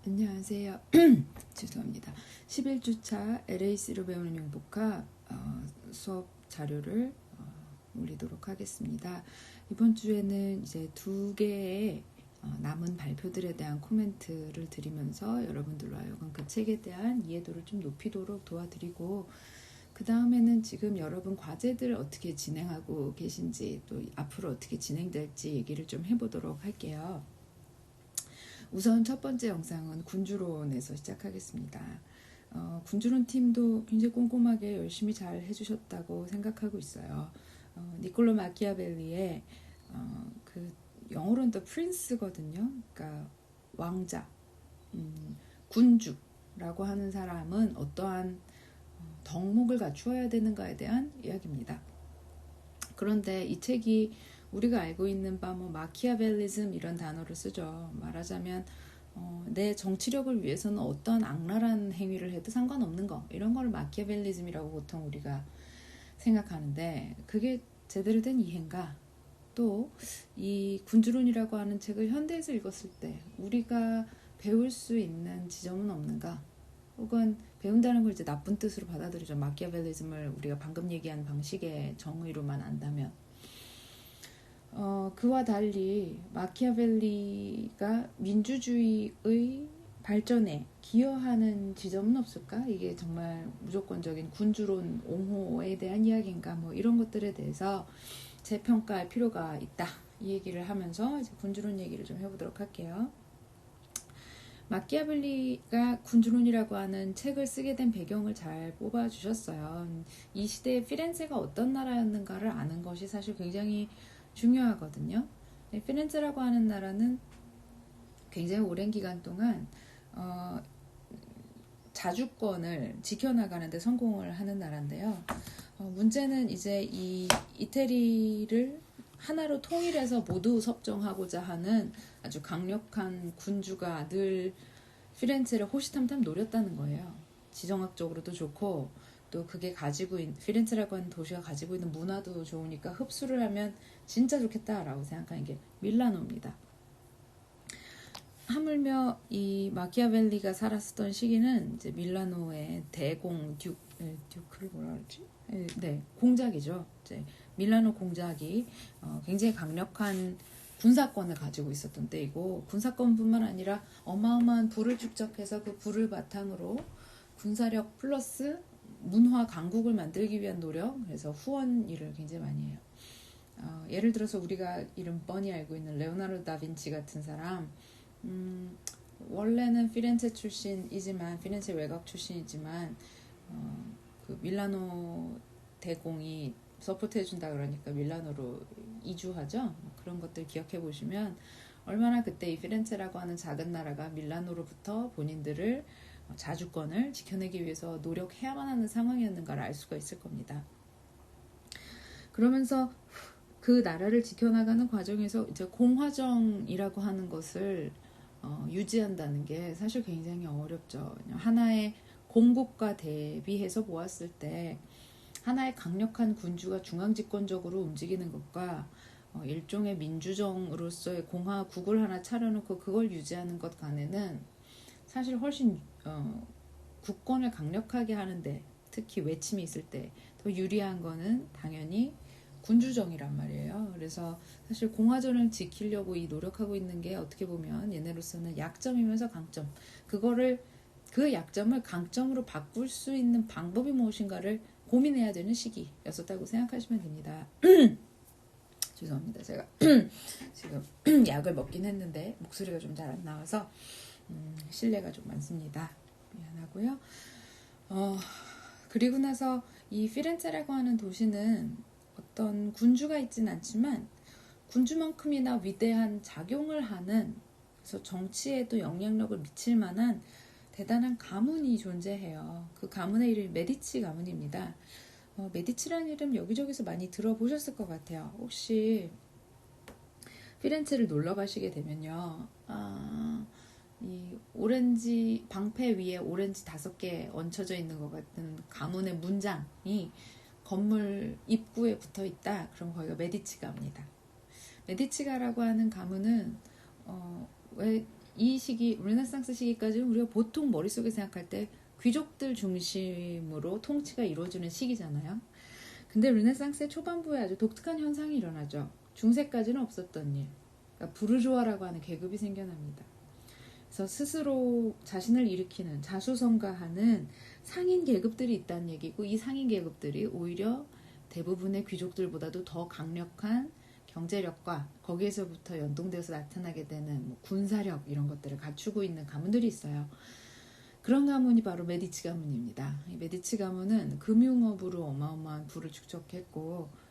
안녕하세요. 죄송합니다. 11주차 LAC로 배우는 융복화 수업 자료를 올리도록 하겠습니다. 이번 주에는 이제 2개의 남은 발표들에 대한 코멘트를 드리면서 여러분들로 하여금 그 책에 대한 이해도를 좀 높이도록 도와드리고, 그 다음에는 지금 여러분 과제들 어떻게 진행하고 계신지, 또 앞으로 어떻게 진행될지 얘기를 좀 해보도록 할게요. 우선 첫 번째 영상은 군주론에서 시작하겠습니다. 군주론 팀도 굉장히 꼼꼼하게 열심히 잘 해주셨다고 생각하고 있어요. 니콜로 마키아벨리의 그 영어로는 더 프린스거든요. 그러니까 왕자, 군주라고 하는 사람은 어떠한 덕목을 갖추어야 되는가에 대한 이야기입니다. 그런데 이 책이 우리가 알고 있는 바 마키아벨리즘 이런 단어를 쓰죠. 말하자면 내 정치력을 위해서는 어떤 악랄한 행위를 해도 상관없는 거, 이런 걸 마키아벨리즘이라고 보통 우리가 생각하는데, 그게 제대로 된 이해인가? 또 이 군주론이라고 하는 책을 현대에서 읽었을 때 우리가 배울 수 있는 지점은 없는가? 혹은 배운다는 걸 이제 나쁜 뜻으로 받아들이죠. 마키아벨리즘을 우리가 방금 얘기한 방식의 정의로만 안다면. 그와 달리 마키아벨리가 민주주의의 발전에 기여하는 지점은 없을까? 이게 정말 무조건적인 군주론 옹호에 대한 이야기인가? 이런 것들에 대해서 재평가할 필요가 있다. 이 얘기를 하면서 이제 군주론 얘기를 좀 해보도록 할게요. 마키아벨리가 군주론이라고 하는 책을 쓰게 된 배경을 잘 뽑아주셨어요. 이 시대에 피렌체가 어떤 나라였는가를 아는 것이 사실 굉장히 중요하거든요. 피렌체라고 하는 나라는 굉장히 오랜 기간 동안 자주권을 지켜나가는데 성공을 하는 나라인데요. 문제는 이제 이 이태리를 하나로 통일해서 모두 섭정하고자 하는 아주 강력한 군주가 늘 피렌체를 호시탐탐 노렸다는 거예요. 지정학적으로도 좋고, 또 그게 가지고 있는, 피렌체라고 하는 도시가 가지고 있는 문화도 좋으니까 흡수를 하면 진짜 좋겠다라고 생각하는 게 밀라노입니다. 하물며 이 마키아벨리가 살았었던 시기는 이제 밀라노의 대공 듀크를 뭐라 그러지? 네, 공작이죠. 이제 밀라노 공작이 굉장히 강력한 군사권을 가지고 있었던 때이고, 군사권뿐만 아니라 어마어마한 부를 축적해서 그 부를 바탕으로 군사력 플러스 문화 강국을 만들기 위한 노력, 그래서 후원 일을 굉장히 많이 해요. 예를 들어서 우리가 이름 뻔히 알고 있는 레오나르도 다빈치 같은 사람, 원래는 피렌체 출신이지만, 피렌체 외곽 출신이지만 그 밀라노 대공이 서포트해준다 그러니까 밀라노로 이주하죠. 그런 것들 기억해 보시면 얼마나 그때 이 피렌체라고 하는 작은 나라가 밀라노로부터 본인들을 자주권을 지켜내기 위해서 노력해야만 하는 상황이었는가를 알 수가 있을 겁니다. 그러면서 그 나라를 지켜나가는 과정에서 이제 공화정이라고 하는 것을 유지한다는 게 사실 굉장히 어렵죠. 하나의 공국과 대비해서 보았을 때 하나의 강력한 군주가 중앙집권적으로 움직이는 것과 일종의 민주정으로서의 공화국을 하나 차려놓고 그걸 유지하는 것 간에는 사실 훨씬 국권을 강력하게 하는데, 특히 외침이 있을 때 더 유리한 거는 당연히 군주정이란 말이에요. 그래서 사실 공화정을 지키려고 이 노력하고 있는 게 어떻게 보면 얘네로서는 약점이면서 강점, 그 약점을 강점으로 바꿀 수 있는 방법이 무엇인가를 고민해야 되는 시기였었다고 생각하시면 됩니다. 죄송합니다. 제가 지금 약을 먹긴 했는데 목소리가 좀 잘 안 나와서 실례가 좀 많습니다. 미안하고요. 그리고 나서 이 피렌체라고 하는 도시는 어떤 군주가 있진 않지만 군주만큼이나 위대한 작용을 하는, 그래서 정치에도 영향력을 미칠 만한 대단한 가문이 존재해요. 그 가문의 이름이 메디치 가문입니다. 메디치라는 이름 여기저기서 많이 들어보셨을 것 같아요. 혹시 피렌체를 놀러 가시게 되면요, 이 오렌지 방패 위에 오렌지 5개 얹혀져 있는 것 같은 가문의 문장이 건물 입구에 붙어 있다. 그럼 거기가 메디치가입니다. 메디치가라고 하는 가문은 왜 이 시기, 르네상스 시기까지는 우리가 보통 머릿속에 생각할 때 귀족들 중심으로 통치가 이루어지는 시기잖아요. 근데 르네상스의 초반부에 아주 독특한 현상이 일어나죠. 중세까지는 없었던 일. 그러니까 부르주아라고 하는 계급이 생겨납니다. 그래서 스스로 자신을 일으키는 자수성가하는 상인 계급들이 있다는 얘기고, 이 상인 계급들이 오히려 대부분의 귀족들보다도 더 강력한 경제력과 거기에서부터 연동되어서 나타나게 되는 뭐 군사력 이런 것들을 갖추고 있는 가문들이 있어요. 그런 가문이 바로 메디치 가문입니다. 이 메디치 가문은 금융업으로 어마어마한 부를 축적했고,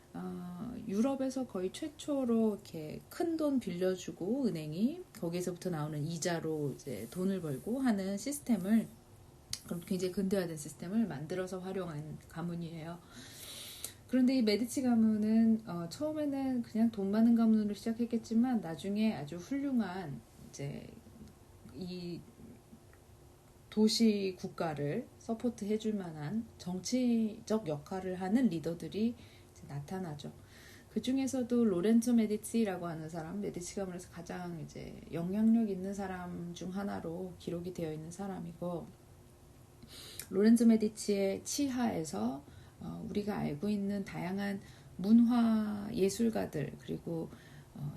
유럽에서 거의 최초로 이렇게 큰 돈 빌려주고 은행이 거기에서부터 나오는 이자로 이제 돈을 벌고 하는 시스템을, 그럼 굉장히 근대화된 시스템을 만들어서 활용한 가문이에요. 그런데 이 메디치 가문은 처음에는 그냥 돈 많은 가문으로 시작했겠지만 나중에 아주 훌륭한 이제 이 도시 국가를 서포트 해줄 만한 정치적 역할을 하는 리더들이 이제 나타나죠. 그 중에서도 로렌조 메디치라고 하는 사람, 메디치 가문에서 가장 이제 영향력 있는 사람 중 하나로 기록이 되어 있는 사람이고, 로렌조 메디치의 치하에서 우리가 알고 있는 다양한 문화 예술가들, 그리고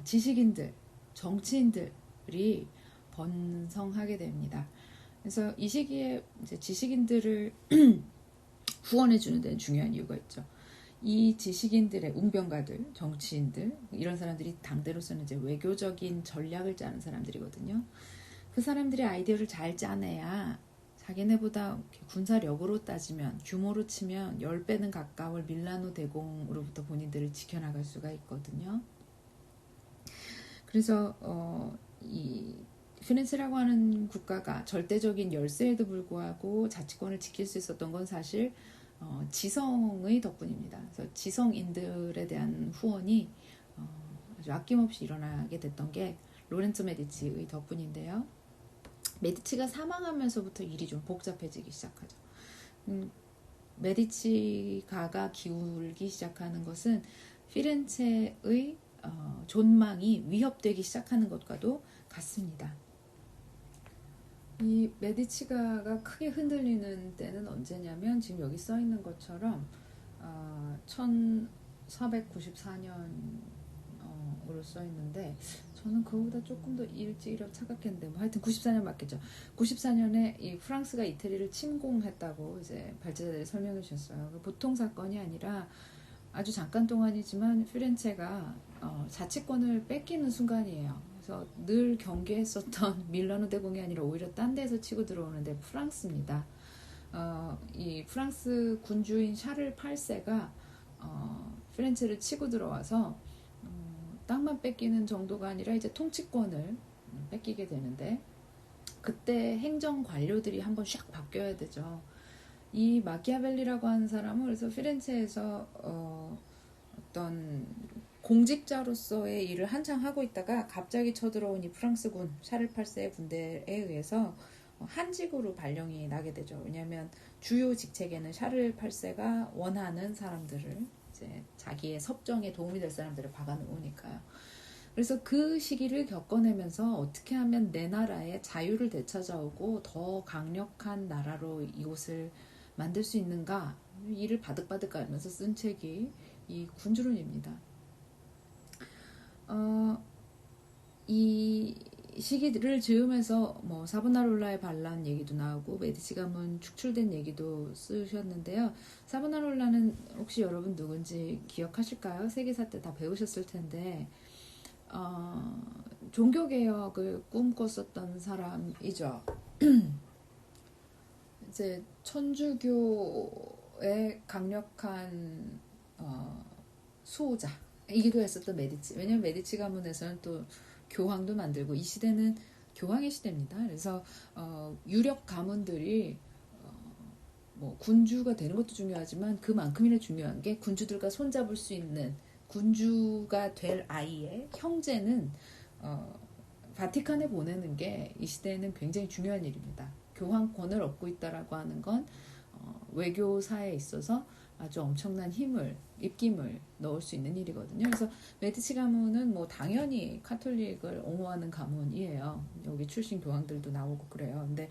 지식인들, 정치인들이 번성하게 됩니다. 그래서 이 시기에 이제 지식인들을 후원해주는 데는 중요한 이유가 있죠. 이 지식인들의 웅변가들, 정치인들, 이런 사람들이 당대로서는 이제 외교적인 전략을 짜는 사람들이거든요. 그 사람들이 아이디어를 잘 짜내야 자기네보다 군사력으로 따지면, 규모로 치면 10배는 가까울 밀라노 대공으로부터 본인들을 지켜나갈 수가 있거든요. 그래서 이 피렌체라고 하는 국가가 절대적인 열세에도 불구하고 자치권을 지킬 수 있었던 건 사실 지성의 덕분입니다. 그래서 지성인들에 대한 후원이 아주 아낌없이 일어나게 됐던 게 로렌조 메디치의 덕분인데요. 메디치가 사망하면서부터 일이 좀 복잡해지기 시작하죠. 메디치가가 기울기 시작하는 것은 피렌체의 존망이 위협되기 시작하는 것과도 같습니다. 이 메디치가가 크게 흔들리는 때는 언제냐면 지금 여기 써 있는 것처럼 1494년으로 써 있는데, 저는 그거보다 조금 더 일찍이라고 착각했는데 뭐 하여튼 94년 맞겠죠. 94년에 이 프랑스가 이태리를 침공했다고 이제 발제자들이 설명해 주셨어요. 보통 사건이 아니라 아주 잠깐 동안이지만 피렌체가 자치권을 뺏기는 순간이에요. 그래서 늘 경계했었던 밀라노 대공이 아니라 오히려 딴 데서 치고 들어오는데 프랑스입니다. 이 프랑스 군주인 샤를 8세가 피렌체를 치고 들어와서 땅만 뺏기는 정도가 아니라 이제 통치권을 뺏기게 되는데, 그때 행정 관료들이 한번 샥 바뀌어야 되죠. 이 마키아벨리라고 하는 사람은 그래서 피렌체에서 어떤 공직자로서의 일을 한창 하고 있다가 갑자기 쳐들어온 이 프랑스군 샤를 8세의 군대에 의해서 한직으로 발령이 나게 되죠. 왜냐하면 주요 직책에는 샤를 8세가 원하는 사람들을, 이제 자기의 섭정에 도움이 될 사람들을 박아놓으니까요. 그래서 그 시기를 겪어내면서 어떻게 하면 내 나라의 자유를 되찾아오고 더 강력한 나라로 이곳을 만들 수 있는가, 이를 바득바득 깔면서 쓴 책이 이 군주론입니다. 이 시기를 즈음해서 뭐 사보나롤라의 반란 얘기도 나오고 메디치 가문 축출된 얘기도 쓰셨는데요. 사보나롤라는 혹시 여러분 누군지 기억하실까요? 세계사 때 다 배우셨을 텐데 종교개혁을 꿈꿨었던 사람이죠. 이제 천주교의 강력한 수호자이기도 했었던 메디치. 왜냐하면 메디치 가문에서는 또 교황도 만들고, 이 시대는 교황의 시대입니다. 그래서 유력 가문들이 뭐 군주가 되는 것도 중요하지만 그만큼이나 중요한 게 군주들과 손잡을 수 있는 군주가 될 아이의 형제는 바티칸에 보내는 게 이 시대에는 굉장히 중요한 일입니다. 교황권을 얻고 있다라고 하는 건 외교사에 있어서 아주 엄청난 힘을, 입김을 넣을 수 있는 일이거든요. 그래서 메디치 가문은 뭐 당연히 카톨릭을 옹호하는 가문이에요. 여기 출신 교황들도 나오고 그래요. 근데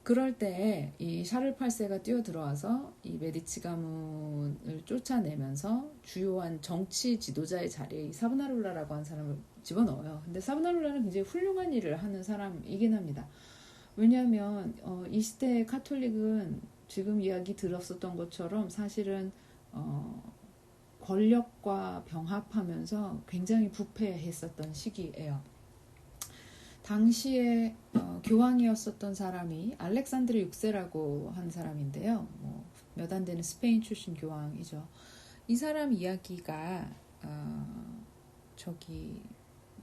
그럴 때 이 샤를 8세가 뛰어들어와서 이 메디치 가문을 쫓아내면서 주요한 정치 지도자의 자리에 이 사브나롤라라고 하는 사람을 집어넣어요. 근데 사브나롤라는 굉장히 훌륭한 일을 하는 사람이긴 합니다. 왜냐하면 이 시대의 카톨릭은 지금 이야기 들었었던 것처럼 사실은 권력과 병합하면서 굉장히 부패했었던 시기예요. 당시에 교황이었었던 사람이 알렉산드르 6세라고 한 사람인데요. 몇 안 되는 스페인 출신 교황이죠. 이 사람 이야기가 저기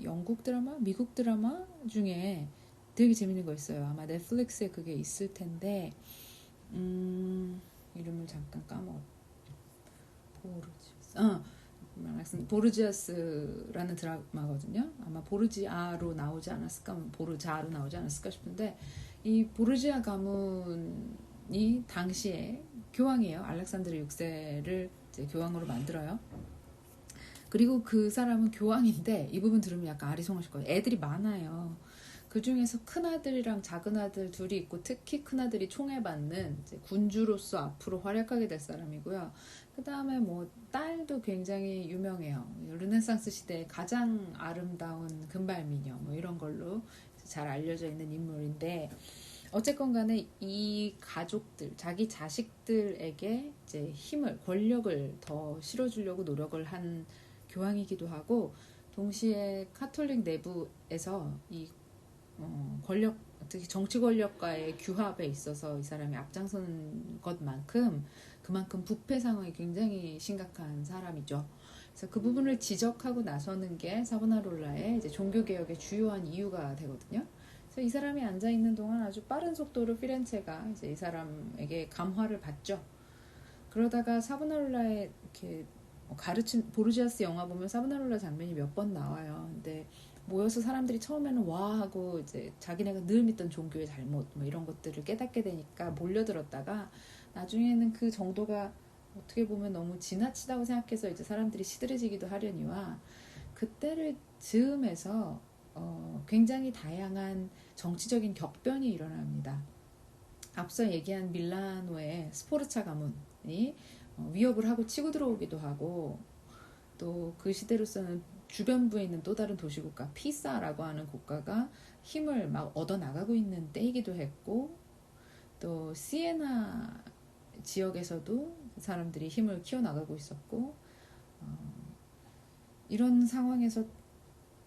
영국 드라마, 미국 드라마 중에 되게 재밌는 거 있어요. 아마 넷플릭스에 그게 있을 텐데 이름을 잠깐 까먹었. 보르지아스라는 드라마거든요. 아마 보르지아로 나오지 않았을까, 보르자로 나오지 않았을까 싶은데 이 보르지아 가문이 당시에 교황이에요. 알렉산드르 6세를 이제 교황으로 만들어요. 그리고 그 사람은 교황인데 이 부분 들으면 약간 아리송하실 거예요. 애들이 많아요. 그 중에서 큰아들이랑 작은아들 둘이 있고 특히 큰아들이 총애받는 이제 군주로서 앞으로 활약하게 될 사람이고요. 그 다음에 뭐 딸도 굉장히 유명해요. 르네상스 시대의 가장 아름다운 금발미녀 뭐 이런 걸로 잘 알려져 있는 인물인데 어쨌건 간에 이 가족들, 자기 자식들에게 이제 힘을, 권력을 더 실어주려고 노력을 한 교황이기도 하고 동시에 카톨릭 내부에서 이 권력, 특히 정치 권력과의 규합에 있어서 이 사람이 앞장서는 것만큼 그만큼 부패 상황이 굉장히 심각한 사람이죠. 그래서 그 부분을 지적하고 나서는 게 사보나롤라의 이제 종교개혁의 주요한 이유가 되거든요. 그래서 이 사람이 앉아있는 동안 아주 빠른 속도로 피렌체가 이제 이 사람에게 감화를 받죠. 그러다가 사보나롤라의 이렇게 가르친 보르지아스 영화 보면 사보나롤라 장면이 몇 번 나와요. 근데 모여서 사람들이 처음에는 와 하고 이제 자기네가 늘 믿던 종교의 잘못 뭐 이런 것들을 깨닫게 되니까 몰려들었다가 나중에는 그 정도가 어떻게 보면 너무 지나치다고 생각해서 이제 사람들이 시들해지기도 하려니와 그때를 즈음해서 굉장히 다양한 정치적인 격변이 일어납니다. 앞서 얘기한 밀라노의 스포르차 가문이 위협을 하고 치고 들어오기도 하고 또 그 시대로서는 주변부에 있는 또 다른 도시국가 피사라고 하는 국가가 힘을 막 얻어나가고 있는 때이기도 했고 또 시에나 지역에서도 사람들이 힘을 키워나가고 있었고 이런 상황에서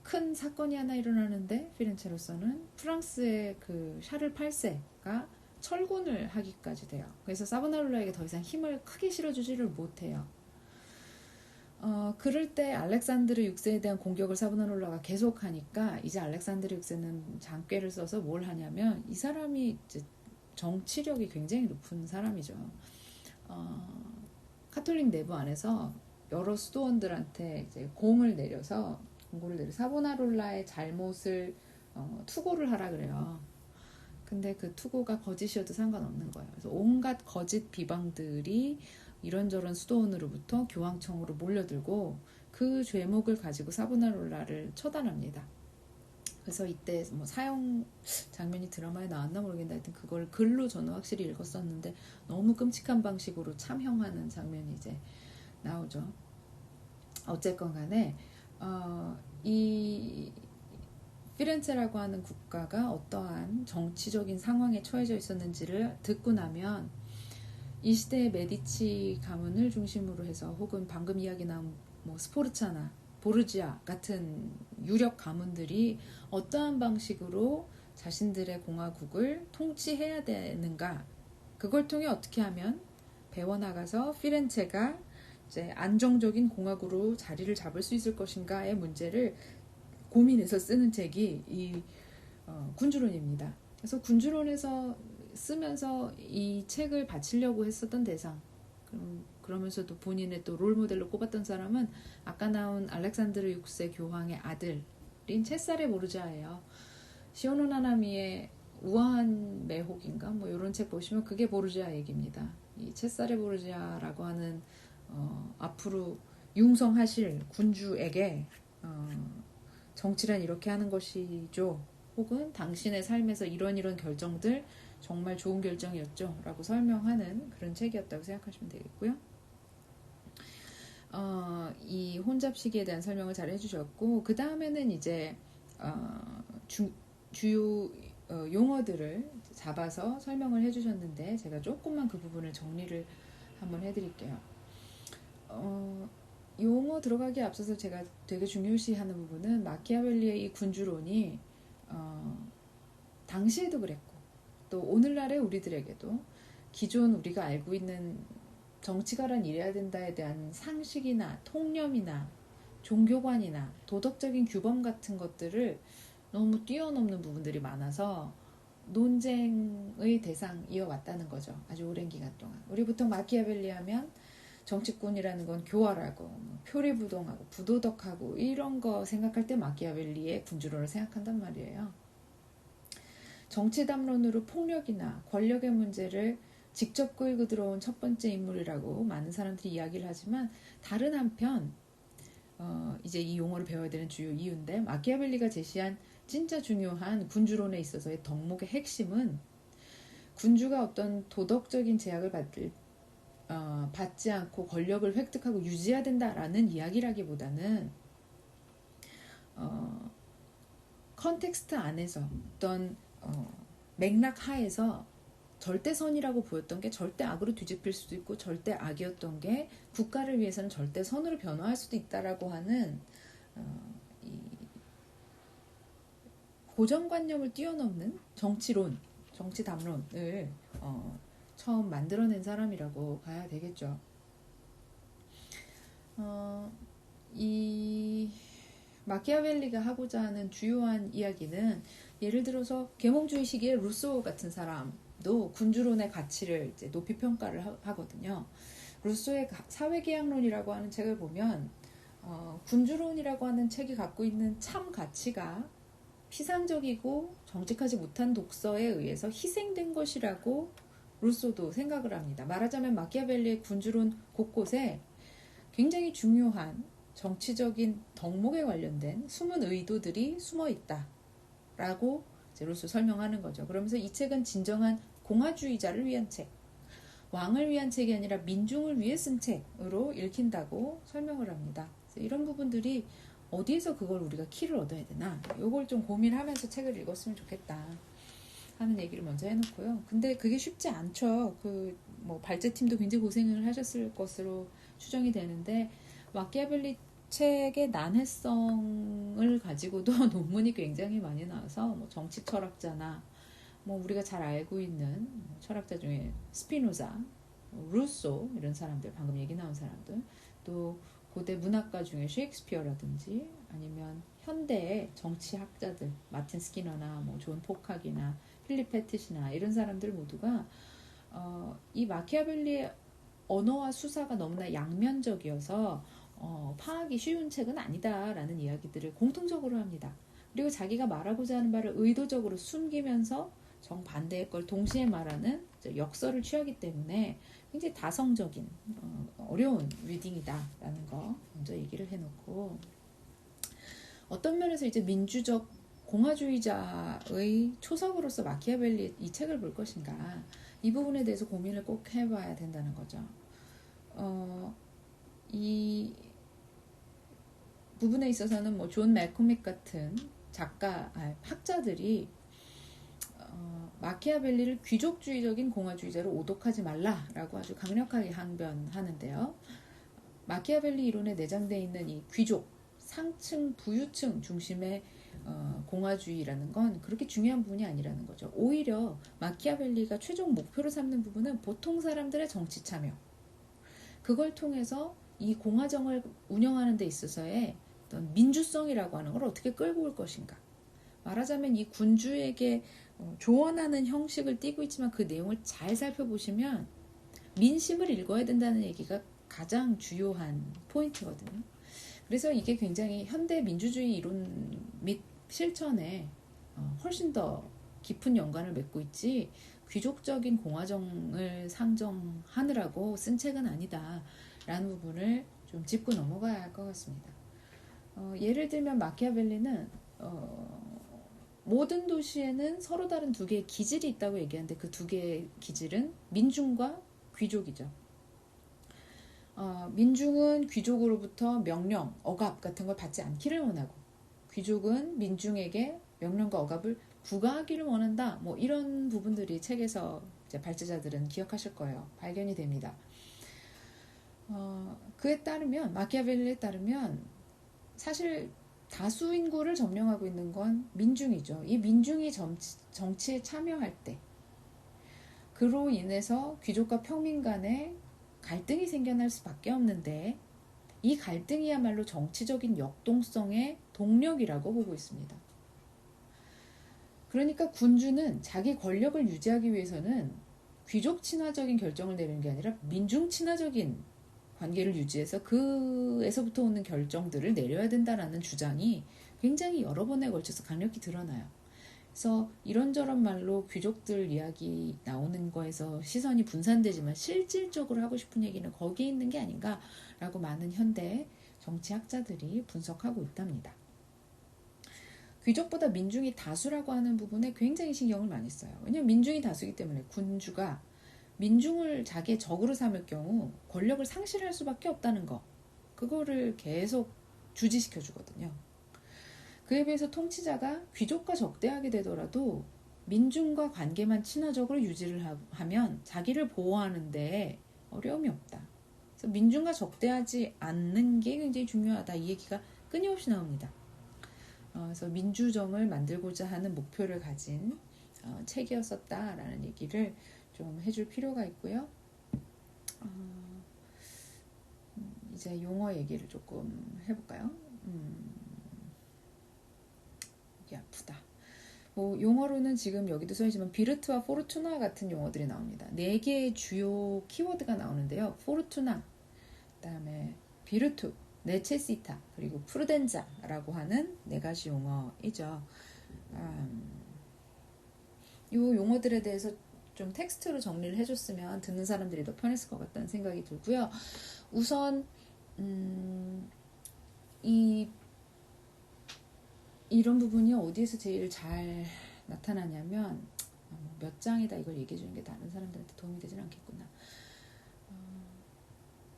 큰 사건이 하나 일어나는데 피렌체로서는 프랑스의 그 샤를 8세가 철군을 하기까지 돼요. 그래서 사보나롤라에게 더 이상 힘을 크게 실어주지를 못해요. 그럴 때 알렉산드르 6세에 대한 공격을 사보나롤라가 계속하니까 이제 알렉산드르 6세는 장꾀를 써서 뭘 하냐면 이 사람이 이제 정치력이 굉장히 높은 사람이죠. 카톨릭 내부 안에서 여러 수도원들한테 이제 공고를 내려서 사보나롤라의 잘못을 투고를 하라 그래요. 근데 그 투고가 거짓이어도 상관없는 거예요. 그래서 온갖 거짓 비방들이 이런저런 수도원으로부터 교황청으로 몰려들고 그 죄목을 가지고 사보나롤라를 처단합니다. 그래서 이때 뭐 사형 장면이 드라마에 나왔나 모르겠는데 하여튼 그걸 글로 저는 확실히 읽었었는데 너무 끔찍한 방식으로 참형하는 장면이 이제 나오죠. 어쨌건 간에 이 피렌체라고 하는 국가가 어떠한 정치적인 상황에 처해져 있었는지를 듣고 나면 이 시대의 메디치 가문을 중심으로 해서 혹은 방금 이야기 나온 뭐 스포르차나 보르지아 같은 유력 가문들이 어떠한 방식으로 자신들의 공화국을 통치해야 되는가 그걸 통해 어떻게 하면 배워나가서 피렌체가 이제 안정적인 공화국으로 자리를 잡을 수 있을 것인가의 문제를 고민해서 쓰는 책이 이 군주론입니다. 그래서 군주론에서 쓰면서 이 책을 바치려고 했었던 대상 그러면서도 본인의 또 롤모델로 꼽았던 사람은 아까 나온 알렉산드르 6세 교황의 아들인 체사레 보르자예요. 시오노 나나미의 우아한 매혹인가 뭐 이런 책 보시면 그게 보르자 얘기입니다. 이 체사레 보르지아라고 하는 앞으로 융성하실 군주에게 정치란 이렇게 하는 것이죠. 혹은 당신의 삶에서 이런 결정들 정말 좋은 결정이었죠. 라고 설명하는 그런 책이었다고 생각하시면 되겠고요. 이 혼잡시기에 대한 설명을 잘 해주셨고, 그 다음에는 이제 주요 용어들을 잡아서 설명을 해주셨는데, 제가 조금만 그 부분을 정리를 한번 해드릴게요. 용어 들어가기에 앞서서 제가 되게 중요시하는 부분은 마키아벨리의 이 군주론이 당시에도 그랬고 또 오늘날의 우리들에게도 기존 우리가 알고 있는 정치가란 이래야 된다에 대한 상식이나 통념이나 종교관이나 도덕적인 규범 같은 것들을 너무 뛰어넘는 부분들이 많아서 논쟁의 대상이어왔다는 거죠. 아주 오랜 기간 동안. 우리 보통 마키아벨리 하면 정치꾼이라는 건 교활하고 표리부동하고 부도덕하고 이런 거 생각할 때 마키아벨리의 군주론을 생각한단 말이에요. 정치담론으로 폭력이나 권력의 문제를 직접 끌고 들어온 첫 번째 인물이라고 많은 사람들이 이야기를 하지만, 다른 한편 이제 이 용어를 배워야 되는 주요 이유인데, 마키아벨리가 제시한 진짜 중요한 군주론에 있어서의 덕목의 핵심은 군주가 어떤 도덕적인 제약을 받지 않고 권력을 획득하고 유지해야 된다라는 이야기라기보다는 컨텍스트 안에서 어떤 맥락 하에서 절대선이라고 보였던 게 절대 악으로 뒤집힐 수도 있고, 절대 악이었던 게 국가를 위해서는 절대 선으로 변화할 수도 있다라고 하는 이 고정관념을 뛰어넘는 정치론, 정치담론을 처음 만들어낸 사람이라고 봐야 되겠죠. 이 마키아벨리가 하고자 하는 주요한 이야기는, 예를 들어서 계몽주의 시기에 루소 같은 사람도 군주론의 가치를 이제 높이 평가를 하거든요. 루소의 사회계약론이라고 하는 책을 보면 군주론이라고 하는 책이 갖고 있는 참 가치가 피상적이고 정직하지 못한 독서에 의해서 희생된 것이라고 루소도 생각을 합니다. 말하자면 마키아벨리의 군주론 곳곳에 굉장히 중요한 정치적인 덕목에 관련된 숨은 의도들이 숨어 있다라고 루소 설명하는 거죠. 그러면서 이 책은 진정한 공화주의자를 위한 책, 왕을 위한 책이 아니라 민중을 위해 쓴 책으로 읽힌다고 설명을 합니다. 이런 부분들이 어디에서 그걸 우리가 키를 얻어야 되나, 이걸 좀 고민하면서 책을 읽었으면 좋겠다 하는 얘기를 먼저 해놓고요. 근데 그게 쉽지 않죠. 발제팀도 굉장히 고생을 하셨을 것으로 추정이 되는데, 마키아벨리 책의 난해성을 가지고도 논문이 굉장히 많이 나와서 정치 철학자나 우리가 잘 알고 있는 철학자 중에 스피노자, 루소 이런 사람들, 방금 얘기 나온 사람들, 또 고대 문학가 중에 셰익스피어라든지 아니면 현대의 정치학자들 마틴 스키너나 존 포칵이나 필립 페티시나 이런 사람들 모두가 이 마키아벨리의 언어와 수사가 너무나 양면적이어서 파악이 쉬운 책은 아니다라는 이야기들을 공통적으로 합니다. 그리고 자기가 말하고자 하는 바를 의도적으로 숨기면서 정반대의 걸 동시에 말하는 역설을 취하기 때문에 굉장히 다성적인 어려운 리딩이다라는 거 먼저 얘기를 해놓고, 어떤 면에서 이제 민주적 공화주의자의 초석으로서 마키아벨리 이 책을 볼 것인가, 이 부분에 대해서 고민을 꼭 해봐야 된다는 거죠. 이 부분에 있어서는 존 매코믹 같은 학자들이 마키아벨리를 귀족주의적인 공화주의자로 오독하지 말라라고 아주 강력하게 항변하는데요. 마키아벨리 이론에 내장되어 있는 이 귀족, 상층, 부유층 중심의 공화주의라는 건 그렇게 중요한 부분이 아니라는 거죠. 오히려 마키아벨리가 최종 목표로 삼는 부분은 보통 사람들의 정치 참여, 그걸 통해서 이 공화정을 운영하는 데 있어서의 어떤 민주성이라고 하는 걸 어떻게 끌고 올 것인가. 말하자면 이 군주에게 조언하는 형식을 띠고 있지만 그 내용을 잘 살펴보시면 민심을 읽어야 된다는 얘기가 가장 주요한 포인트거든요. 그래서 이게 굉장히 현대 민주주의 이론 및 실천에 훨씬 더 깊은 연관을 맺고 있지, 귀족적인 공화정을 상정하느라고 쓴 책은 아니다라는 부분을 좀 짚고 넘어가야 할 것 같습니다. 예를 들면 마키아벨리는 모든 도시에는 서로 다른 두 개의 기질이 있다고 얘기하는데 그 두 개의 기질은 민중과 귀족이죠. 민중은 귀족으로부터 명령, 억압 같은 걸 받지 않기를 원하고 귀족은 민중에게 명령과 억압을 부과하기를 원한다. 뭐 이런 부분들이 책에서 이제 발제자들은 기억하실 거예요. 발견이 됩니다. 그에 따르면 마키아벨리에 따르면 사실 다수 인구를 점령하고 있는 건 민중이죠. 이 민중이 정치에 참여할 때 그로 인해서 귀족과 평민 간에 갈등이 생겨날 수밖에 없는데 이 갈등이야말로 정치적인 역동성의 동력이라고 보고 있습니다. 그러니까 군주는 자기 권력을 유지하기 위해서는 귀족 친화적인 결정을 내리는 게 아니라 민중 친화적인 관계를 유지해서 그에서부터 오는 결정들을 내려야 된다라는 주장이 굉장히 여러 번에 걸쳐서 강력히 드러나요. 그래서 이런저런 말로 귀족들 이야기 나오는 거에서 시선이 분산되지만 실질적으로 하고 싶은 얘기는 거기에 있는 게 아닌가라고 많은 현대 정치학자들이 분석하고 있답니다. 귀족보다 민중이 다수라고 하는 부분에 굉장히 신경을 많이 써요. 왜냐하면 민중이 다수이기 때문에 군주가 민중을 자기의 적으로 삼을 경우 권력을 상실할 수밖에 없다는 거. 그거를 계속 주지시켜 주거든요. 그에 비해서 통치자가 귀족과 적대하게 되더라도 민중과 관계만 친화적으로 유지를 하면 자기를 보호하는데 어려움이 없다. 그래서 민중과 적대하지 않는 게 굉장히 중요하다. 이 얘기가 끊임없이 나옵니다. 그래서 민주정을 만들고자 하는 목표를 가진 책이었었다라는 얘기를 좀 해줄 필요가 있고요. 이제 용어 얘기를 조금 해볼까요? 여기 아프다. 뭐 용어로는 지금 여기도 써있지만 비르트와 포르투나 같은 용어들이 나옵니다. 4개의 주요 키워드가 나오는데요. 포르투나, 그다음에 비르투, 네체시타, 그리고 프루덴자라고 하는 4가지 용어이죠. 이 용어들에 대해서 좀 텍스트로 정리를 해줬으면 듣는 사람들이 더 편했을 것 같다는 생각이 들고요. 우선 이런 부분이 어디에서 제일 잘 나타나냐면 몇 장이다 이걸 얘기해 주는 게 다른 사람들한테 도움이 되진 않겠구나.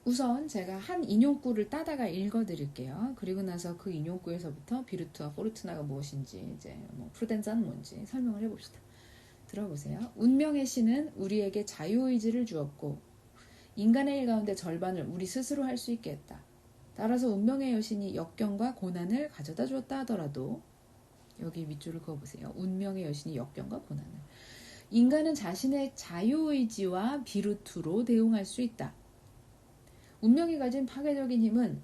우선 제가 한 인용구를 따다가 읽어드릴게요. 그리고 나서 그 인용구에서부터 비르투와 포르투나가 무엇인지 이제 뭐 프루덴자는 뭔지 설명을 해봅시다. 들어보세요. 운명의 신은 우리에게 자유의지를 주었고 인간의 일 가운데 절반을 우리 스스로 할 수 있게 했다. 따라서 운명의 여신이 역경과 고난을 가져다 주었다 하더라도 여기 밑줄을 그어보세요. 운명의 여신이 역경과 고난을 인간은 자신의 자유의지와 비르투로 대응할 수 있다. 운명이 가진 파괴적인 힘은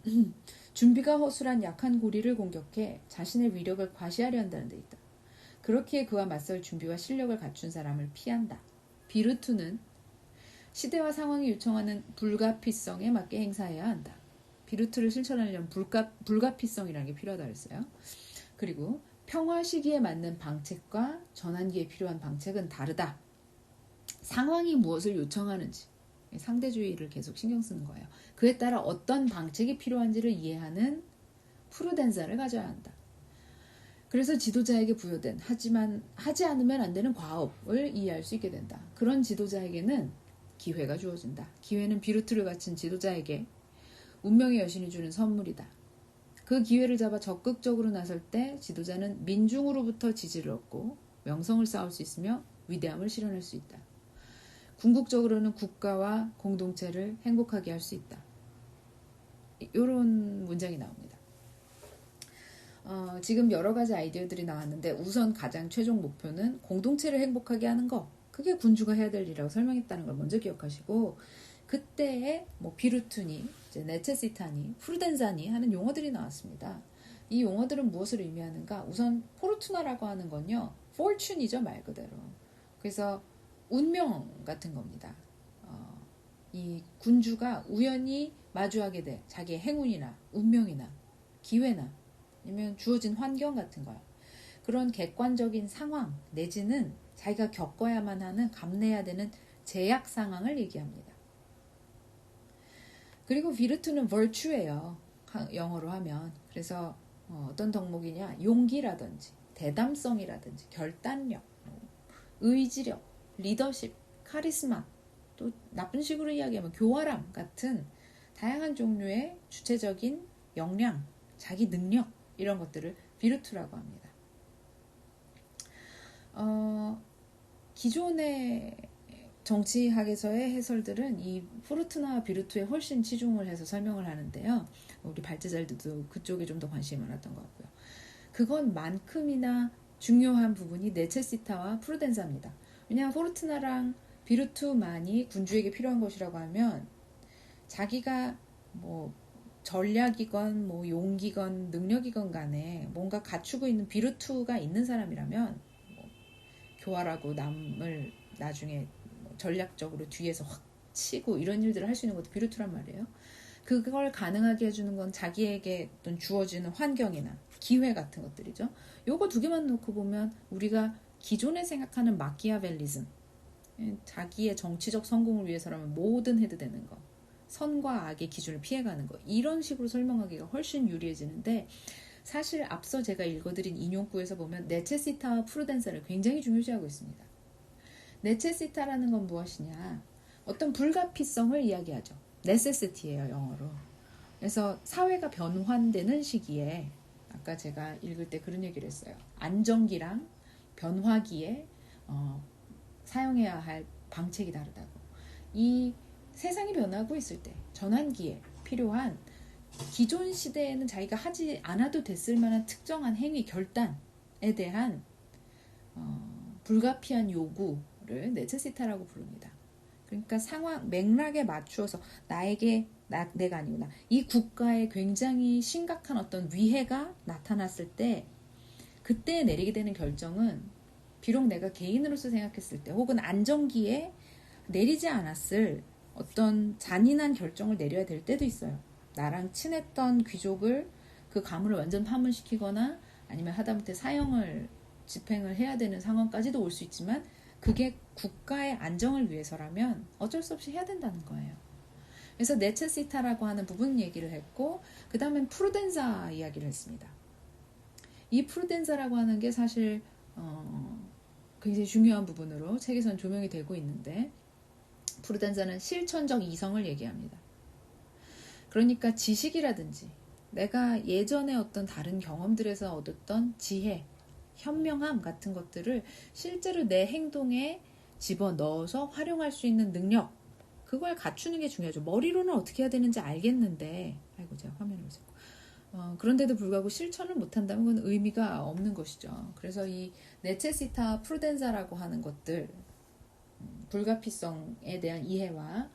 준비가 허술한 약한 고리를 공격해 자신의 위력을 과시하려 한다는 데 있다. 그렇기에 그와 맞설 준비와 실력을 갖춘 사람을 피한다. 비르투는 시대와 상황이 요청하는 불가피성에 맞게 행사해야 한다. 비르투를 실천하려면 불가피성이라는 게 필요하다 그랬어요. 그리고 평화 시기에 맞는 방책과 전환기에 필요한 방책은 다르다. 상황이 무엇을 요청하는지 상대주의를 계속 신경 쓰는 거예요. 그에 따라 어떤 방책이 필요한지를 이해하는 프루덴자를 가져야 한다. 그래서 지도자에게 부여된 하지만 하지 않으면 안 되는 과업을 이해할 수 있게 된다. 그런 지도자에게는 기회가 주어진다. 기회는 비르투를 갖춘 지도자에게 운명의 여신이 주는 선물이다. 그 기회를 잡아 적극적으로 나설 때 지도자는 민중으로부터 지지를 얻고 명성을 쌓을 수 있으며 위대함을 실현할 수 있다. 궁극적으로는 국가와 공동체를 행복하게 할 수 있다. 이런 문장이 나옵니다. 지금 여러 가지 아이디어들이 나왔는데 우선 가장 최종 목표는 공동체를 행복하게 하는 거. 그게 군주가 해야 될 일이라고 설명했다는 걸 먼저 기억하시고 그때에 뭐 비르투니, 이제 네체시타니, 프루덴자니 하는 용어들이 나왔습니다. 이 용어들은 무엇을 의미하는가? 우선 포르투나라고 하는 건요. fortune이죠, 말 그대로. 그래서 운명 같은 겁니다. 이 군주가 우연히 마주하게 돼 자기의 행운이나 운명이나 기회나 아니면 주어진 환경 같은 거요. 그런 객관적인 상황 내지는 자기가 겪어야만 하는, 감내해야 되는 제약 상황을 얘기합니다. 그리고 비르투는 virtue예요. 영어로 하면. 그래서 어떤 덕목이냐, 용기라든지 대담성이라든지 결단력, 의지력, 리더십, 카리스마, 또 나쁜 식으로 이야기하면 교활함 같은 다양한 종류의 주체적인 역량, 자기 능력, 이런 것들을 비르투라고 합니다. 기존의 정치학에서의 해설들은 이 포르투나와 비르투에 훨씬 치중을 해서 설명을 하는데요. 우리 발제자들도 그쪽에 좀 더 관심이 많았던 것 같고요. 그것만큼이나 중요한 부분이 네체시타와 프루덴사입니다. 왜냐하면 포르투나랑 비르투만이 군주에게 필요한 것이라고 하면 자기가 뭐 전략이건 뭐 용기건 능력이건 간에 뭔가 갖추고 있는 비르투가 있는 사람이라면 뭐 교활하고 남을 나중에 전략적으로 뒤에서 확 치고 이런 일들을 할 수 있는 것도 비르투란 말이에요. 그걸 가능하게 해주는 건 자기에게 어떤 주어지는 환경이나 기회 같은 것들이죠. 요거 두 개만 놓고 보면 우리가 기존에 생각하는 마키아벨리즘, 자기의 정치적 성공을 위해서라면 뭐든 해도 되는 거, 선과 악의 기준을 피해가는 거, 이런 식으로 설명하기가 훨씬 유리해지는데, 사실 앞서 제가 읽어드린 인용구에서 보면 네체시타와 프루덴사를 굉장히 중요시하고 있습니다. 네체시타라는 건 무엇이냐, 어떤 불가피성을 이야기하죠. necessity예요, 영어로. 그래서 사회가 변환되는 시기에, 아까 제가 읽을 때 그런 얘기를 했어요. 안정기랑 변화기에 사용해야 할 방책이 다르다고. 이 세상이 변하고 있을 때 전환기에 필요한, 기존 시대에는 자기가 하지 않아도 됐을 만한 특정한 행위, 결단에 대한 불가피한 요구를 네체시타라고 부릅니다. 그러니까 상황, 맥락에 맞추어서 내가 아니구나. 이 국가에 굉장히 심각한 어떤 위해가 나타났을 때, 그때 내리게 되는 결정은 비록 내가 개인으로서 생각했을 때 혹은 안정기에 내리지 않았을 어떤 잔인한 결정을 내려야 될 때도 있어요. 나랑 친했던 귀족을, 그 가문을 완전 파문시키거나 아니면 하다못해 사형을 집행을 해야 되는 상황까지도 올 수 있지만, 그게 국가의 안정을 위해서라면 어쩔 수 없이 해야 된다는 거예요. 그래서 네체시타라고 하는 부분 얘기를 했고, 그 다음엔 프루덴사 이야기를 했습니다. 이 프루덴사라고 하는 게 사실 굉장히 중요한 부분으로 책에선 조명이 되고 있는데, 프루덴사는 실천적 이성을 얘기합니다. 그러니까 지식이라든지 내가 예전에 어떤 다른 경험들에서 얻었던 지혜, 현명함 같은 것들을 실제로 내 행동에 집어넣어서 활용할 수 있는 능력, 그걸 갖추는 게 중요하죠. 머리로는 어떻게 해야 되는지 알겠는데, 아이고 제가 화면을 보세요. 그런데도 불구하고 실천을 못한다면 그건 의미가 없는 것이죠. 그래서 이 네체시타 프루덴사라고 하는 것들, 불가피성에 대한 이해와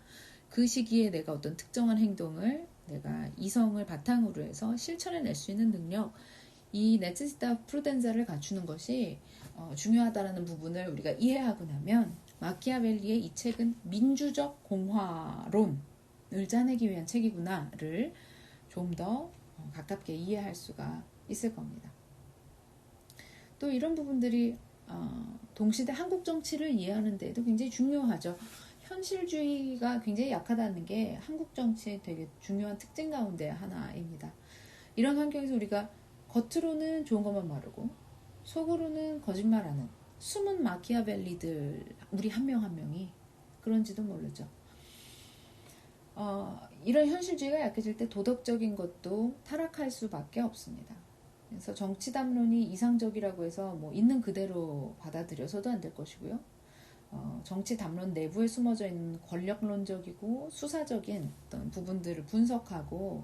그 시기에 내가 어떤 특정한 행동을, 내가 이성을 바탕으로 해서 실천해낼 수 있는 능력, 이 네체시타 프루덴사를 갖추는 것이 중요하다는 부분을 우리가 이해하고 나면, 마키아벨리의 이 책은 민주적 공화론을 짜내기 위한 책이구나를 좀 더 가깝게 이해할 수가 있을 겁니다. 또 이런 부분들이 동시대 한국 정치를 이해하는 데에도 굉장히 중요하죠. 현실주의가 굉장히 약하다는 게 한국 정치의 되게 중요한 특징 가운데 하나입니다. 이런 환경에서 우리가 겉으로는 좋은 것만 말하고 속으로는 거짓말하는 숨은 마키아벨리들, 우리 한 명 한 명이 그런지도 모르죠. 이런 현실주의가 약해질 때 도덕적인 것도 타락할 수밖에 없습니다. 그래서 정치 담론이 이상적이라고 해서 뭐 있는 그대로 받아들여서도 안 될 것이고요. 정치 담론 내부에 숨어져 있는 권력론적이고 수사적인 어떤 부분들을 분석하고,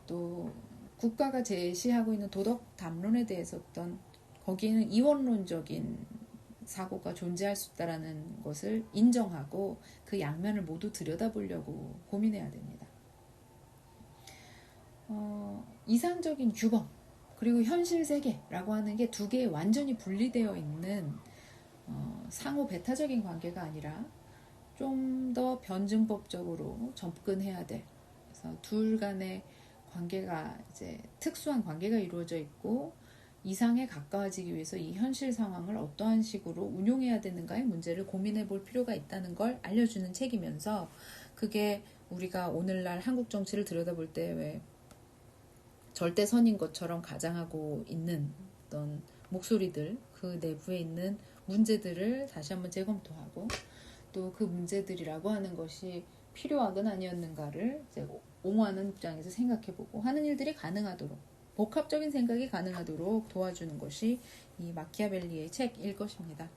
또 국가가 제시하고 있는 도덕 담론에 대해서 어떤, 거기에는 이원론적인 사고가 존재할 수 있다는 것을 인정하고 그 양면을 모두 들여다보려고 고민해야 됩니다. 이상적인 규범 그리고 현실 세계라고 하는 게 두 개에 완전히 분리되어 있는 상호 배타적인 관계가 아니라 좀 더 변증법적으로 접근해야 돼. 그래서 둘 간의 관계가 이제 특수한 관계가 이루어져 있고, 이상에 가까워지기 위해서 이 현실 상황을 어떠한 식으로 운용해야 되는가의 문제를 고민해 볼 필요가 있다는 걸 알려주는 책이면서, 그게 우리가 오늘날 한국 정치를 들여다볼 때 왜 절대선인 것처럼 가장하고 있는 어떤 목소리들, 그 내부에 있는 문제들을 다시 한번 재검토하고, 또 그 문제들이라고 하는 것이 필요하든 아니었는가를 이제 옹호하는 입장에서 생각해보고 하는 일들이 가능하도록, 복합적인 생각이 가능하도록 도와주는 것이 이 마키아벨리의 책일 것입니다.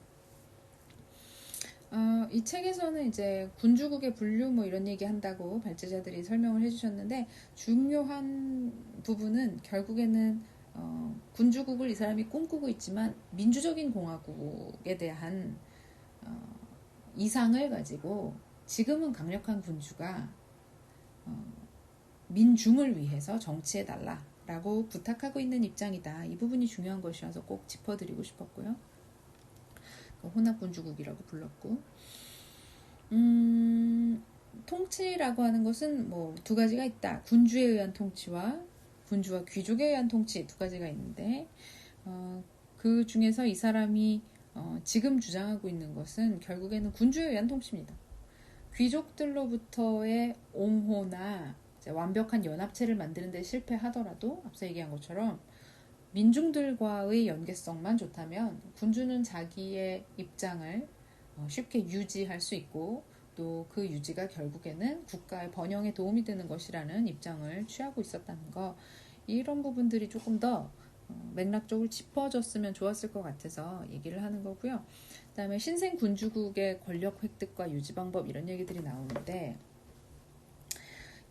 이 책에서는 이제 군주국의 분류 뭐 이런 얘기 한다고 발제자들이 설명을 해주셨는데, 중요한 부분은 결국에는 군주국을 이 사람이 꿈꾸고 있지만 민주적인 공화국에 대한 이상을 가지고, 지금은 강력한 군주가 민중을 위해서 정치해달라라고 부탁하고 있는 입장이다. 이 부분이 중요한 것이어서 꼭 짚어드리고 싶었고요. 혼합군주국이라고 불렀고, 통치라고 하는 것은 뭐 두 가지가 있다. 군주에 의한 통치와 군주와 귀족에 의한 통치 두 가지가 있는데, 그 중에서 이 사람이 지금 주장하고 있는 것은 결국에는 군주에 의한 통치입니다. 귀족들로부터의 옹호나 완벽한 연합체를 만드는 데 실패하더라도 앞서 얘기한 것처럼 민중들과의 연계성만 좋다면 군주는 자기의 입장을 쉽게 유지할 수 있고, 또 그 유지가 결국에는 국가의 번영에 도움이 되는 것이라는 입장을 취하고 있었다는 거, 이런 부분들이 조금 더 맥락적으로 짚어졌으면 좋았을 것 같아서 얘기를 하는 거고요. 그 다음에 신생 군주국의 권력 획득과 유지 방법 이런 얘기들이 나오는데,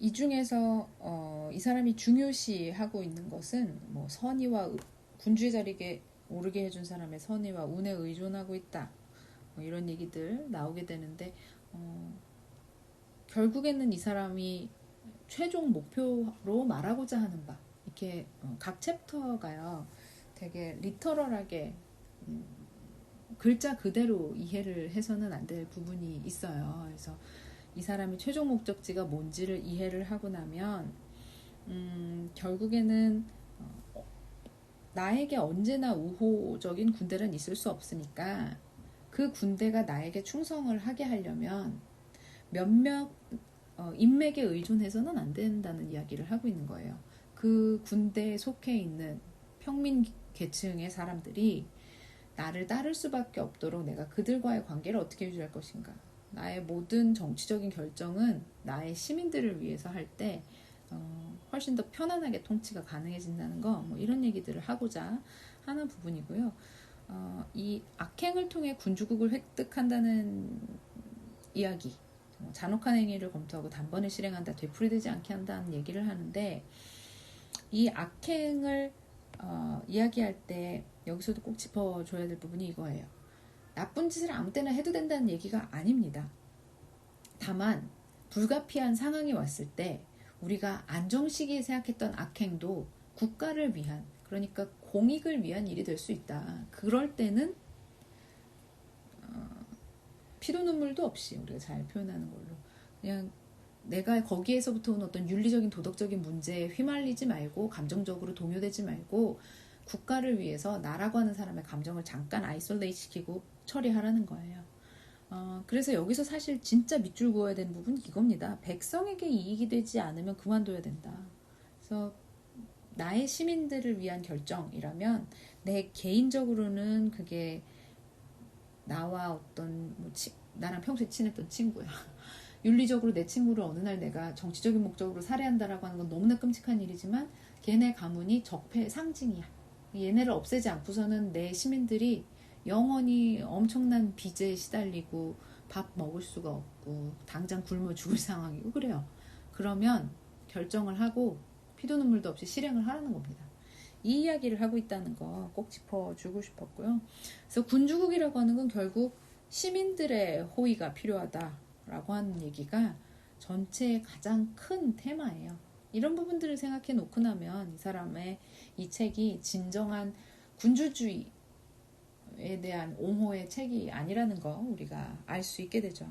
이 중에서 이 사람이 중요시하고 있는 것은 뭐 선의와 군주의 자리에 오르게 해준 사람의 선의와 운에 의존하고 있다, 뭐 이런 얘기들 나오게 되는데, 결국에는 이 사람이 최종 목표로 말하고자 하는 바, 이렇게 각 챕터가요 되게 리터럴하게 글자 그대로 이해를 해서는 안 될 부분이 있어요. 그래서 이 사람이 최종 목적지가 뭔지를 이해를 하고 나면 결국에는 나에게 언제나 우호적인 군대는 있을 수 없으니까 그 군대가 나에게 충성을 하게 하려면 몇몇 인맥에 의존해서는 안 된다는 이야기를 하고 있는 거예요. 그 군대에 속해 있는 평민 계층의 사람들이 나를 따를 수밖에 없도록 내가 그들과의 관계를 어떻게 유지할 것인가, 나의 모든 정치적인 결정은 나의 시민들을 위해서 할 때 훨씬 더 편안하게 통치가 가능해진다는 거, 뭐 이런 얘기들을 하고자 하는 부분이고요. 이 악행을 통해 군주국을 획득한다는 이야기, 잔혹한 행위를 검토하고 단번에 실행한다, 되풀이되지 않게 한다는 얘기를 하는데, 이 악행을 이야기할 때 여기서도 꼭 짚어줘야 될 부분이 이거예요. 나쁜 짓을 아무 때나 해도 된다는 얘기가 아닙니다. 다만 불가피한 상황이 왔을 때 우리가 안정시기에 생각했던 악행도 국가를 위한, 그러니까 공익을 위한 일이 될 수 있다. 그럴 때는 피도 눈물도 없이, 우리가 잘 표현하는 걸로, 그냥 내가 거기에서부터 온 어떤 윤리적인 도덕적인 문제에 휘말리지 말고, 감정적으로 동요되지 말고, 국가를 위해서 나라고 하는 사람의 감정을 잠깐 아이솔레이트 시키고 처리하라는 거예요. 그래서 여기서 사실 진짜 밑줄 그어야 되는 부분은 이겁니다. 백성에게 이익이 되지 않으면 그만둬야 된다. 그래서 나의 시민들을 위한 결정이라면 내 개인적으로는 그게 나와 어떤 나랑 평소에 친했던 친구야. 윤리적으로 내 친구를 어느 날 내가 정치적인 목적으로 살해한다라고 하는 건 너무나 끔찍한 일이지만, 걔네 가문이 적폐의 상징이야. 얘네를 없애지 않고서는 내 시민들이 영원히 엄청난 빚에 시달리고 밥 먹을 수가 없고 당장 굶어 죽을 상황이고 그래요. 그러면 결정을 하고 피도 눈물도 없이 실행을 하라는 겁니다. 이 이야기를 하고 있다는 거 꼭 짚어주고 싶었고요. 그래서 군주국이라고 하는 건 결국 시민들의 호의가 필요하다라고 하는 얘기가 전체의 가장 큰 테마예요. 이런 부분들을 생각해 놓고 나면 이 사람의 이 책이 진정한 군주주의에 대한 옹호의 책이 아니라는 거 우리가 알 수 있게 되죠.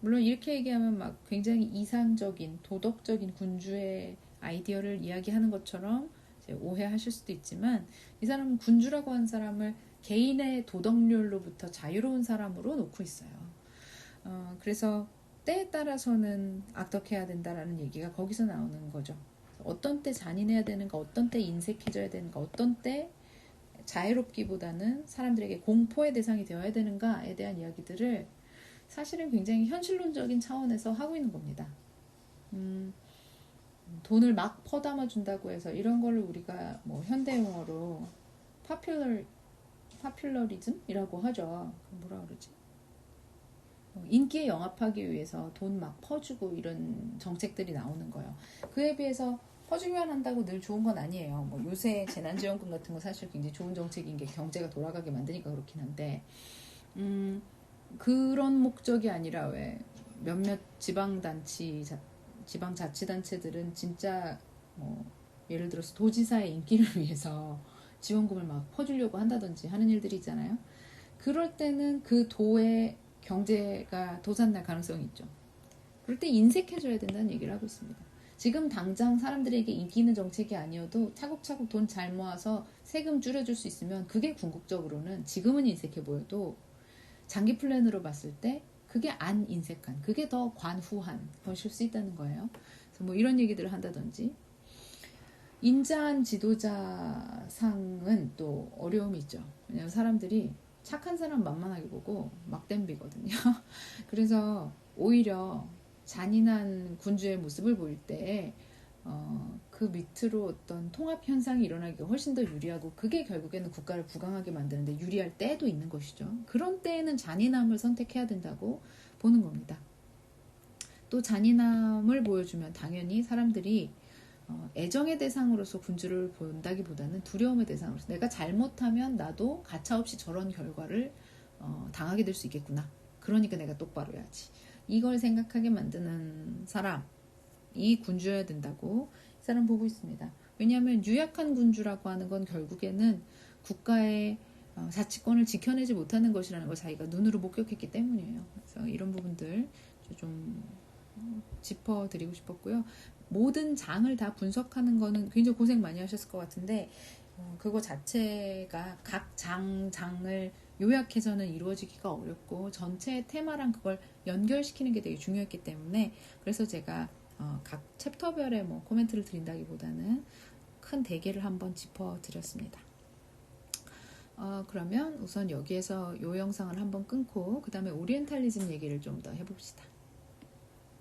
물론 이렇게 얘기하면 막 굉장히 이상적인 도덕적인 군주의 아이디어를 이야기하는 것처럼 이제 오해하실 수도 있지만 이 사람은 군주라고 한 사람을 개인의 도덕률로부터 자유로운 사람으로 놓고 있어요. 그래서 때에 따라서는 악덕해야 된다라는 얘기가 거기서 나오는 거죠. 어떤 때 잔인해야 되는가, 어떤 때 인색해져야 되는가, 어떤 때 자유롭기보다는 사람들에게 공포의 대상이 되어야 되는가에 대한 이야기들을 사실은 굉장히 현실론적인 차원에서 하고 있는 겁니다. 돈을 막 퍼담아 준다고 해서 이런 걸 우리가 뭐 현대 용어로 파퓰러리즘이라고 하죠. 뭐라 그러지? 인기에 영합하기 위해서 돈 막 퍼주고 이런 정책들이 나오는 거예요. 그에 비해서 퍼주기만 한다고 늘 좋은 건 아니에요. 뭐 요새 재난지원금 같은 거 사실 굉장히 좋은 정책인 게 경제가 돌아가게 만드니까 그렇긴 한데 그런 목적이 아니라 왜 몇몇 지방자치단체들은 진짜 뭐 예를 들어서 도지사의 인기를 위해서 지원금을 막 퍼주려고 한다든지 하는 일들이 있잖아요. 그럴 때는 그 도의 경제가 도산날 가능성이 있죠. 그럴 때 인색해줘야 된다는 얘기를 하고 있습니다. 지금 당장 사람들에게 인기 있는 정책이 아니어도 차곡차곡 돈 잘 모아서 세금 줄여줄 수 있으면 그게 궁극적으로는 지금은 인색해 보여도 장기 플랜으로 봤을 때 그게 안 인색한, 그게 더 관후한 것일 수 있다는 거예요. 그래서 뭐 이런 얘기들을 한다든지 인자한 지도자상은 또 어려움이 있죠. 왜냐하면 사람들이 착한 사람 만만하게 보고 막 댐비거든요. 그래서 오히려 잔인한 군주의 모습을 보일 때 그 밑으로 어떤 통합 현상이 일어나기가 훨씬 더 유리하고 그게 결국에는 국가를 부강하게 만드는데 유리할 때도 있는 것이죠. 그런 때에는 잔인함을 선택해야 된다고 보는 겁니다. 또 잔인함을 보여주면 당연히 사람들이 애정의 대상으로서 군주를 본다기보다는 두려움의 대상으로서 내가 잘못하면 나도 가차없이 저런 결과를 당하게 될 수 있겠구나. 그러니까 내가 똑바로 해야지. 이걸 생각하게 만드는 사람이 군주여야 된다고 이 사람 보고 있습니다. 왜냐하면 유약한 군주라고 하는 건 결국에는 국가의 자치권을 지켜내지 못하는 것이라는 걸 자기가 눈으로 목격했기 때문이에요. 그래서 이런 부분들 좀 짚어드리고 싶었고요. 모든 장을 다 분석하는 거는 굉장히 고생 많이 하셨을 것 같은데 그거 자체가 각 장을 요약해서는 이루어지기가 어렵고 전체의 테마랑 그걸 연결시키는 게 되게 중요했기 때문에 그래서 제가 각 챕터별의 뭐 코멘트를 드린다기보다는 큰 대개를 한번 짚어드렸습니다. 그러면 우선 여기에서 이 영상을 한번 끊고 그 다음에 오리엔탈리즘 얘기를 좀 더 해봅시다.